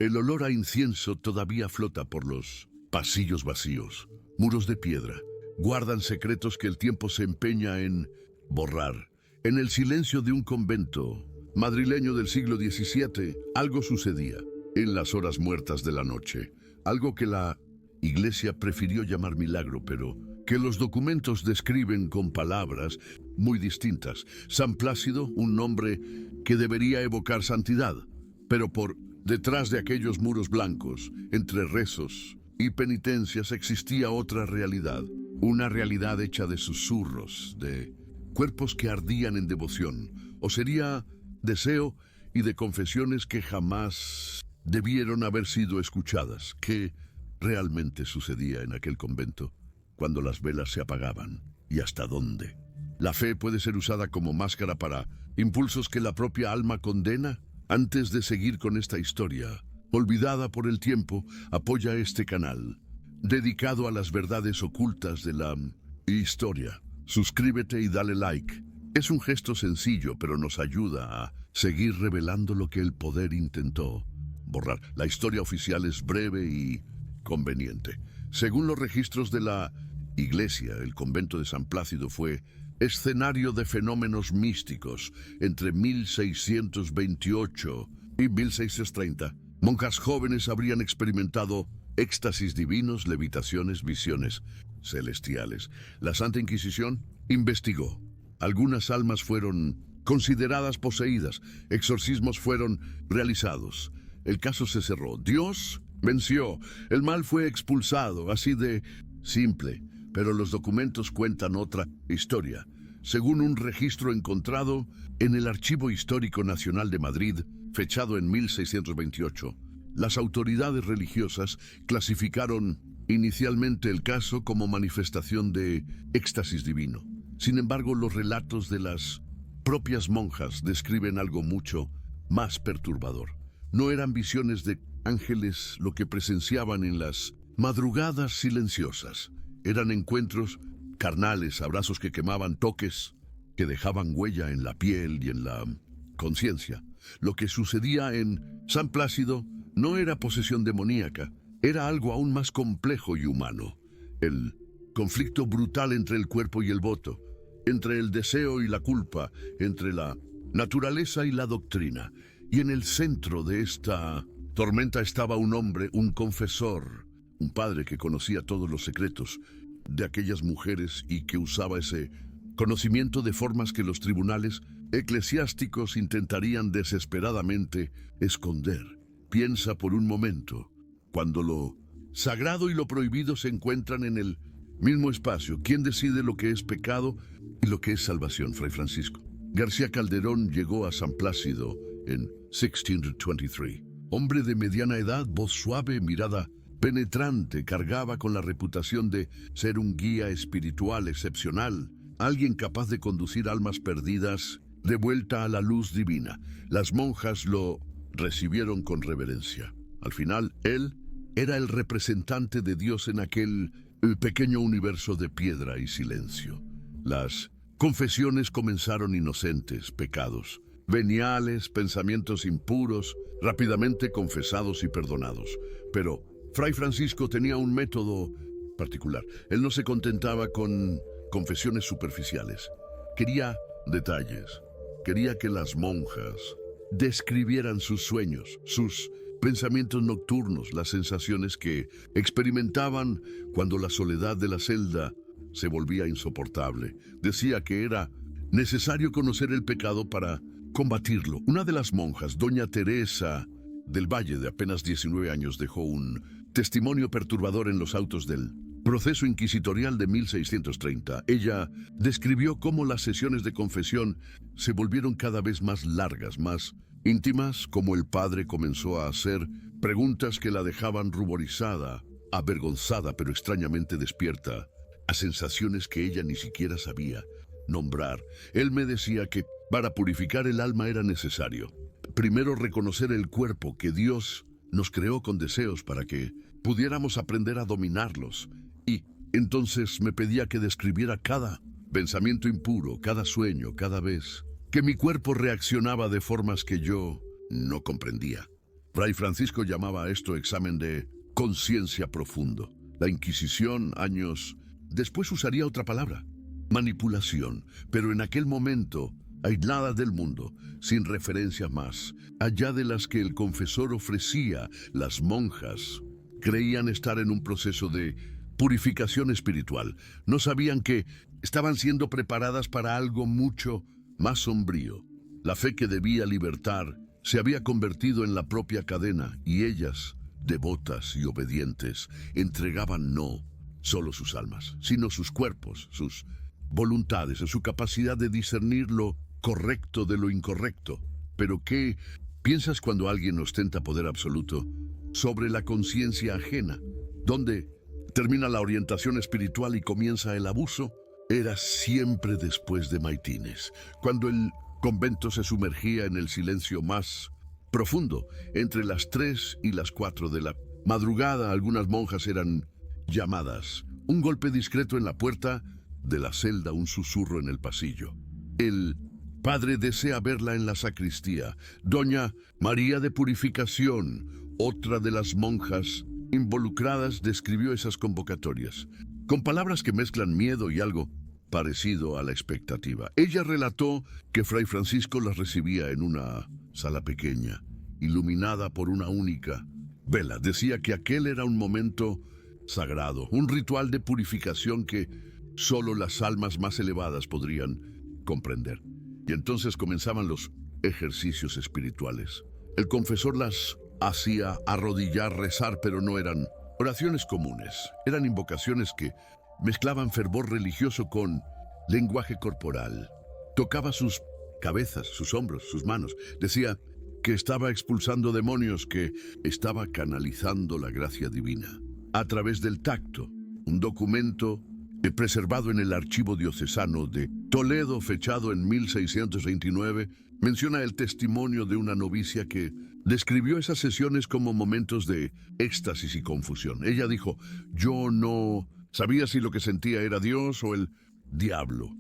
El olor a incienso todavía flota por los pasillos vacíos. Muros de piedra guardan secretos que el tiempo se empeña en borrar. En el silencio de un convento madrileño del siglo XVII, algo sucedía. En las horas muertas de la noche, algo que la Iglesia prefirió llamar milagro, pero que los documentos describen con palabras muy distintas. San Plácido, un nombre que debería evocar santidad, pero por detrás de aquellos muros blancos, entre rezos y penitencias, existía otra realidad. Una realidad hecha de susurros, de cuerpos que ardían en devoción, o sería deseo y de confesiones que jamás debieron haber sido escuchadas. ¿Qué realmente sucedía en aquel convento cuando las velas se apagaban? ¿Y hasta dónde? ¿La fe puede ser usada como máscara para impulsos que la propia alma condena? Antes de seguir con esta historia, olvidada por el tiempo, apoya este canal, dedicado a las verdades ocultas de la historia. Suscríbete y dale like. Es un gesto sencillo, pero nos ayuda a seguir revelando lo que el poder intentó borrar. La historia oficial es breve y conveniente. Según los registros de la Iglesia, el convento de San Plácido fue escenario de fenómenos místicos entre 1628 y 1630. Monjas jóvenes habrían experimentado éxtasis divinos, levitaciones, visiones celestiales. La Santa Inquisición investigó. Algunas almas fueron consideradas poseídas. Exorcismos fueron realizados. El caso se cerró. Dios venció. El mal fue expulsado. Así de simple. Pero los documentos cuentan otra historia. Según un registro encontrado en el Archivo Histórico Nacional de Madrid, fechado en 1628, las autoridades religiosas clasificaron inicialmente el caso como manifestación de éxtasis divino. Sin embargo, los relatos de las propias monjas describen algo mucho más perturbador. No eran visiones de ángeles lo que presenciaban en las madrugadas silenciosas. Eran encuentros carnales, abrazos que quemaban, toques que dejaban huella en la piel y en la conciencia. Lo que sucedía en San Plácido no era posesión demoníaca, era algo aún más complejo y humano. El conflicto brutal entre el cuerpo y el voto, entre el deseo y la culpa, entre la naturaleza y la doctrina. Y en el centro de esta tormenta estaba un hombre, un confesor, un padre que conocía todos los secretos de aquellas mujeres y que usaba ese conocimiento de formas que los tribunales eclesiásticos intentarían desesperadamente esconder. Piensa por un momento, cuando lo sagrado y lo prohibido se encuentran en el mismo espacio, ¿quién decide lo que es pecado y lo que es salvación? Fray Francisco García Calderón llegó a San Plácido en 1623. Hombre de mediana edad, voz suave, mirada penetrante, cargaba con la reputación de ser un guía espiritual excepcional, alguien capaz de conducir almas perdidas de vuelta a la luz divina. Las monjas lo recibieron con reverencia. Al final, él era el representante de Dios en aquel pequeño universo de piedra y silencio. Las confesiones comenzaron inocentes, pecados veniales, pensamientos impuros, rápidamente confesados y perdonados. Pero Fray Francisco tenía un método particular. Él no se contentaba con confesiones superficiales. Quería detalles. Quería que las monjas describieran sus sueños, sus pensamientos nocturnos, las sensaciones que experimentaban cuando la soledad de la celda se volvía insoportable. Decía que era necesario conocer el pecado para combatirlo. Una de las monjas, doña Teresa del Valle, de apenas 19 años, dejó un testimonio perturbador en los autos del proceso inquisitorial de 1630. Ella describió cómo las sesiones de confesión se volvieron cada vez más largas, más íntimas, como el padre comenzó a hacer preguntas que la dejaban ruborizada, avergonzada, pero extrañamente despierta, a sensaciones que ella ni siquiera sabía nombrar. Él me decía que para purificar el alma era necesario primero reconocer el cuerpo, que Dios nos creó con deseos para que pudiéramos aprender a dominarlos. Y entonces me pedía que describiera cada pensamiento impuro, cada sueño, cada vez que mi cuerpo reaccionaba de formas que yo no comprendía. Fray Francisco llamaba a esto examen de conciencia profundo. La Inquisición, años después, usaría otra palabra: manipulación, pero en aquel momento, aislada del mundo, sin referencias más, allá de las que el confesor ofrecía. Las monjas creían estar en un proceso de purificación espiritual. No sabían que estaban siendo preparadas para algo mucho más sombrío. La fe que debía libertar se había convertido en la propia cadena, y ellas, devotas y obedientes, entregaban no solo sus almas, sino sus cuerpos, sus voluntades, su capacidad de discernir lo correcto de lo incorrecto. Pero ¿qué piensas cuando alguien ostenta poder absoluto sobre la conciencia ajena? ¿Dónde termina la orientación espiritual y comienza el abuso? Era siempre después de maitines, cuando el convento se sumergía en el silencio más profundo. Entre las 3 y las 4 de la madrugada, algunas monjas eran llamadas. Un golpe discreto en la puerta de la celda, un susurro en el pasillo. El padre desea verla en la sacristía. Doña María de Purificación, otra de las monjas involucradas, describió esas convocatorias con palabras que mezclan miedo y algo parecido a la expectativa. Ella relató que Fray Francisco las recibía en una sala pequeña, iluminada por una única vela. Decía que aquel era un momento sagrado, un ritual de purificación que solo las almas más elevadas podrían comprender. Y entonces comenzaban los ejercicios espirituales. El confesor las hacía arrodillar, rezar, pero no eran oraciones comunes. Eran invocaciones que mezclaban fervor religioso con lenguaje corporal. Tocaba sus cabezas, sus hombros, sus manos. Decía que estaba expulsando demonios, que estaba canalizando la gracia divina a través del tacto. Un documento preservado en el archivo diocesano de Toledo, fechado en 1629, menciona el testimonio de una novicia que describió esas sesiones como momentos de éxtasis y confusión. Ella dijo: yo no sabía si lo que sentía era Dios o el diablo.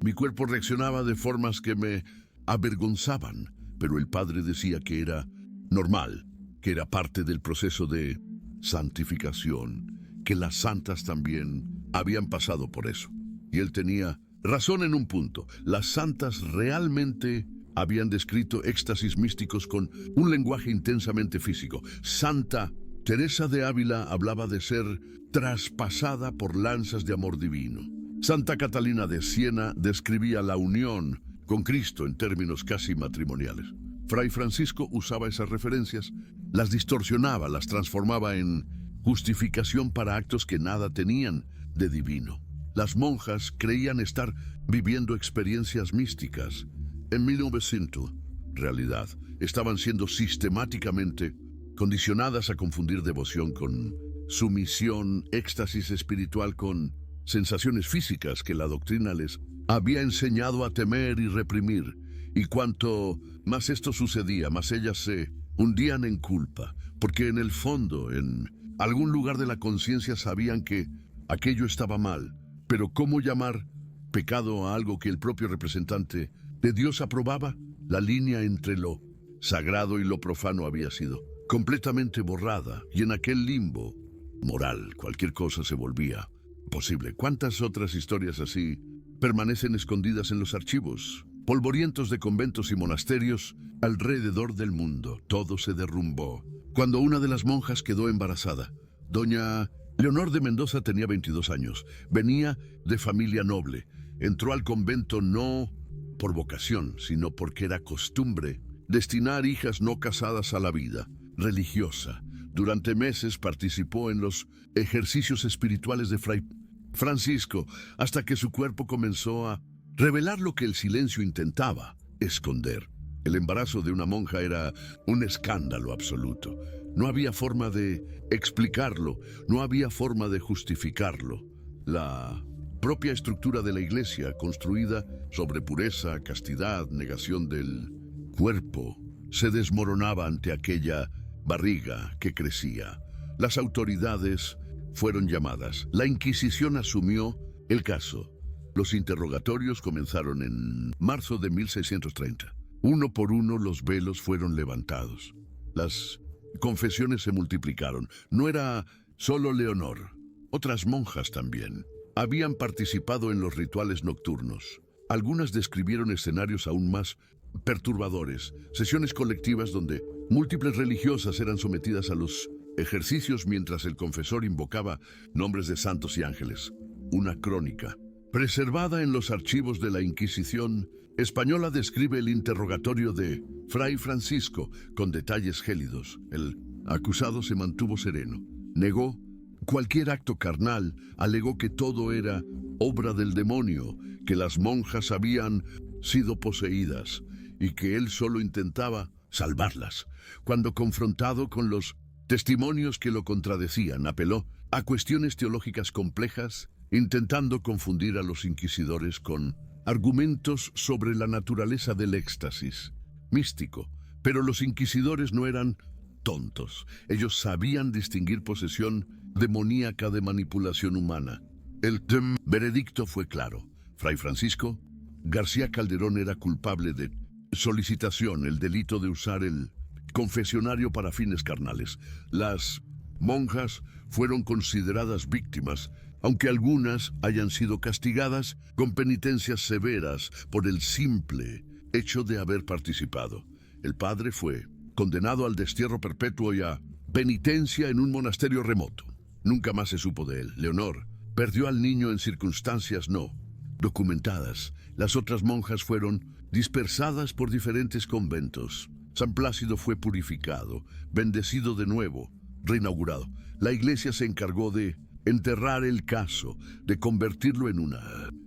Mi cuerpo reaccionaba de formas que me avergonzaban, pero el padre decía que era normal, que era parte del proceso de santificación, que las santas también habían pasado por eso. Y él tenía razón en un punto. Las santas realmente habían descrito éxtasis místicos con un lenguaje intensamente físico. Santa Teresa de Ávila hablaba de ser traspasada por lanzas de amor divino. Santa Catalina de Siena describía la unión con Cristo en términos casi matrimoniales. Fray Francisco usaba esas referencias, las distorsionaba, las transformaba en justificación para actos que nada tenían de divino. Las monjas creían estar viviendo experiencias místicas. En 1900, realidad, estaban siendo sistemáticamente condicionadas a confundir devoción con sumisión, éxtasis espiritual con sensaciones físicas que la doctrina les había enseñado a temer y reprimir. Y cuanto más esto sucedía, más ellas se hundían en culpa, porque en el fondo, en algún lugar de la conciencia, sabían que aquello estaba mal. Pero ¿cómo llamar pecado a algo que el propio representante de Dios aprobaba? La línea entre lo sagrado y lo profano había sido completamente borrada, y en aquel limbo moral cualquier cosa se volvía posible. ¿Cuántas otras historias así permanecen escondidas en los archivos polvorientos de conventos y monasterios alrededor del mundo? Todo se derrumbó cuando una de las monjas quedó embarazada. Doña Leonor de Mendoza tenía 22 años. Venía de familia noble. Entró al convento no por vocación, sino porque era costumbre destinar hijas no casadas a la vida religiosa. Durante meses participó en los ejercicios espirituales de Fray Francisco, hasta que su cuerpo comenzó a revelar lo que el silencio intentaba esconder. El embarazo de una monja era un escándalo absoluto. No había forma de explicarlo, no había forma de justificarlo. La propia estructura de la iglesia, construida sobre pureza, castidad, negación del cuerpo, se desmoronaba ante aquella barriga que crecía. Las autoridades fueron llamadas. La Inquisición asumió el caso. Los interrogatorios comenzaron en marzo de 1630. Uno por uno los velos fueron levantados. Las confesiones se multiplicaron. No era solo Leonor, otras monjas también habían participado en los rituales nocturnos. Algunas describieron escenarios aún más perturbadores, sesiones colectivas donde múltiples religiosas eran sometidas a los ejercicios mientras el confesor invocaba nombres de santos y ángeles. Una crónica preservada en los archivos de la Inquisición española describe el interrogatorio de Fray Francisco con detalles gélidos. El acusado se mantuvo sereno, negó cualquier acto carnal, alegó que todo era obra del demonio, que las monjas habían sido poseídas y que él solo intentaba salvarlas. Cuando confrontado con los testimonios que lo contradecían, apeló a cuestiones teológicas complejas, intentando confundir a los inquisidores con argumentos sobre la naturaleza del éxtasis místico. Pero los inquisidores no eran tontos. Ellos sabían distinguir posesión demoníaca de manipulación humana. El veredicto fue claro. Fray Francisco García Calderón era culpable de solicitación, el delito de usar el confesionario para fines carnales. Las monjas fueron consideradas víctimas, aunque algunas hayan sido castigadas con penitencias severas por el simple hecho de haber participado. El padre fue condenado al destierro perpetuo y a penitencia en un monasterio remoto. Nunca más se supo de él. Leonor perdió al niño en circunstancias no documentadas. Las otras monjas fueron dispersadas por diferentes conventos. San Plácido fue purificado, bendecido de nuevo, reinaugurado. La iglesia se encargó de enterrar el caso, de convertirlo en una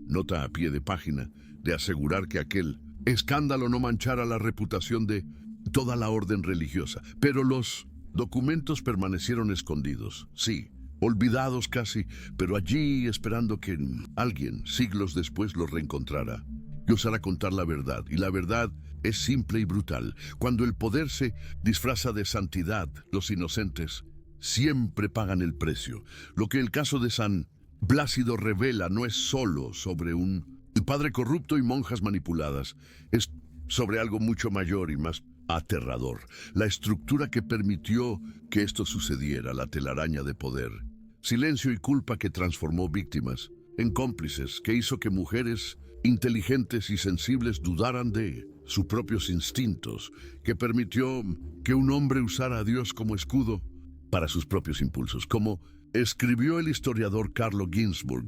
nota a pie de página, de asegurar que aquel escándalo no manchara la reputación de toda la orden religiosa. Pero los documentos permanecieron escondidos, sí, olvidados casi, pero allí esperando que alguien, siglos después, los reencontrara y osara contar la verdad. Y la verdad es simple y brutal. Cuando el poder se disfraza de santidad, los inocentes siempre pagan el precio. Lo que el caso de San Plácido revela no es solo sobre un padre corrupto y monjas manipuladas, es sobre algo mucho mayor y más aterrador. La estructura que permitió que esto sucediera, la telaraña de poder. Silencio y culpa que transformó víctimas en cómplices, que hizo que mujeres inteligentes y sensibles dudaran de sus propios instintos, que permitió que un hombre usara a Dios como escudo para sus propios impulsos. Como escribió el historiador Carlo Ginzburg,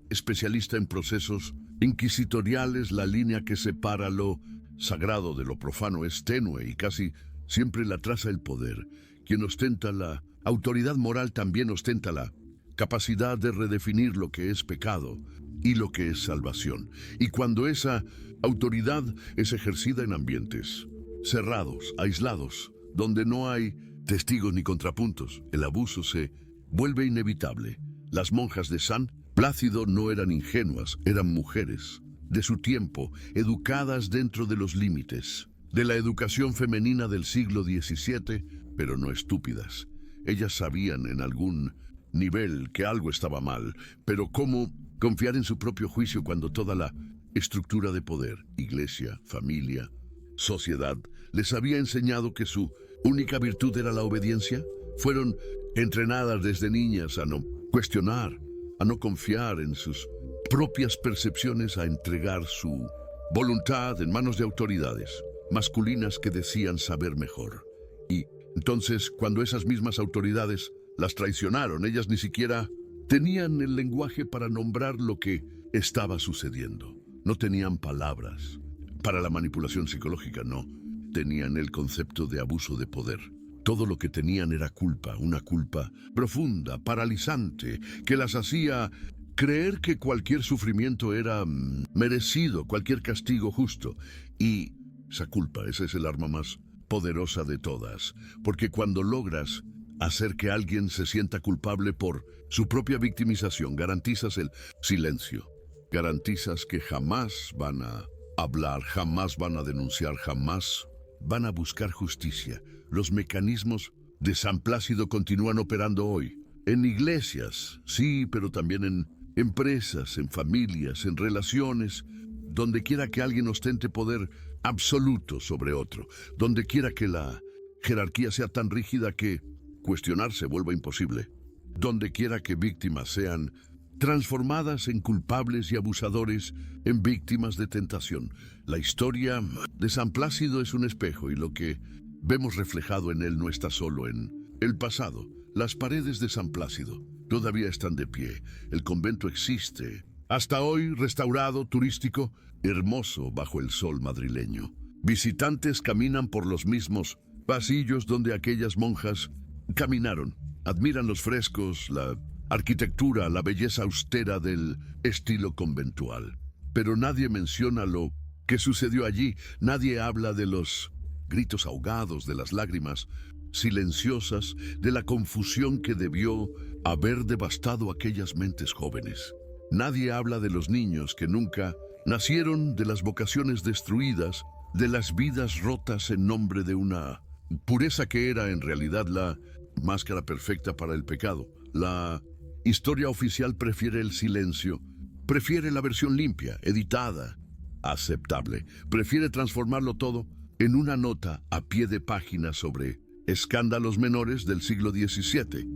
especialista en procesos inquisitoriales, la línea que separa lo sagrado de lo profano es tenue y casi siempre la traza el poder. Quien ostenta la autoridad moral también ostenta la capacidad de redefinir lo que es pecado y lo que es salvación. Y cuando esa autoridad es ejercida en ambientes cerrados, aislados, donde no hay testigos ni contrapuntos, el abuso se vuelve inevitable. Las monjas de San Plácido no eran ingenuas, eran mujeres de su tiempo, educadas dentro de los límites de la educación femenina del siglo XVII, pero no estúpidas. Ellas sabían en algún nivel que algo estaba mal, pero ¿cómo confiar en su propio juicio cuando toda la estructura de poder, iglesia, familia, sociedad, les había enseñado que su única virtud era la obediencia? Fueron entrenadas desde niñas a no cuestionar, a no confiar en sus propias percepciones, a entregar su voluntad en manos de autoridades masculinas que decían saber mejor. Y entonces, cuando esas mismas autoridades las traicionaron, ellas ni siquiera tenían el lenguaje para nombrar lo que estaba sucediendo. No tenían palabras para la manipulación psicológica, no. Tenían el concepto de abuso de poder. Todo lo que tenían era culpa, una culpa profunda, paralizante, que las hacía creer que cualquier sufrimiento era merecido, cualquier castigo justo. Y esa culpa, esa es el arma más poderosa de todas, porque cuando logras hacer que alguien se sienta culpable por su propia victimización, garantizas el silencio, garantizas que jamás van a hablar, jamás van a denunciar, jamás van a buscar justicia. Los mecanismos de San Plácido continúan operando hoy, en iglesias, sí, pero también en empresas, en familias, en relaciones, donde quiera que alguien ostente poder absoluto sobre otro, donde quiera que la jerarquía sea tan rígida que cuestionar se vuelva imposible. Donde quiera que víctimas sean transformadas en culpables y abusadores, en víctimas de tentación. La historia de San Plácido es un espejo y lo que vemos reflejado en él no está solo en el pasado. Las paredes de San Plácido todavía están de pie. El convento existe, hasta hoy restaurado, turístico, hermoso bajo el sol madrileño. Visitantes caminan por los mismos pasillos donde aquellas monjas caminaron. Admiran los frescos, la arquitectura, la belleza austera del estilo conventual. Pero nadie menciona lo que sucedió allí. Nadie habla de los gritos ahogados, de las lágrimas silenciosas, de la confusión que debió haber devastado aquellas mentes jóvenes. Nadie habla de los niños que nunca nacieron, de las vocaciones destruidas, de las vidas rotas en nombre de una pureza que era en realidad la máscara perfecta para el pecado. La historia oficial prefiere el silencio, prefiere la versión limpia, editada, aceptable. Prefiere transformarlo todo en una nota a pie de página sobre escándalos menores del siglo XVII.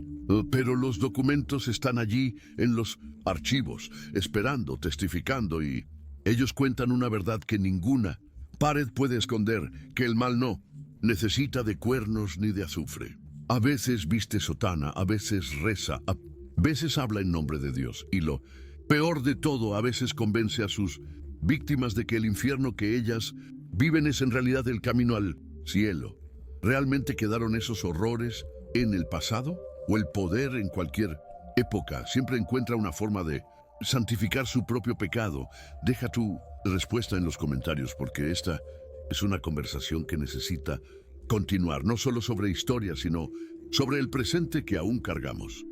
Pero los documentos están allí en los archivos, esperando, testificando, y ellos cuentan una verdad que ninguna pared puede esconder, que el mal no necesita de cuernos ni de azufre. A veces viste sotana, a veces reza, a veces habla en nombre de Dios, y lo peor de todo, a veces convence a sus víctimas de que el infierno que ellas viven es en realidad el camino al cielo. ¿Realmente quedaron esos horrores en el pasado? ¿O el poder en cualquier época siempre encuentra una forma de santificar su propio pecado? Deja tu respuesta en los comentarios, porque esta es una conversación que necesita continuar, no solo sobre historia, sino sobre el presente que aún cargamos.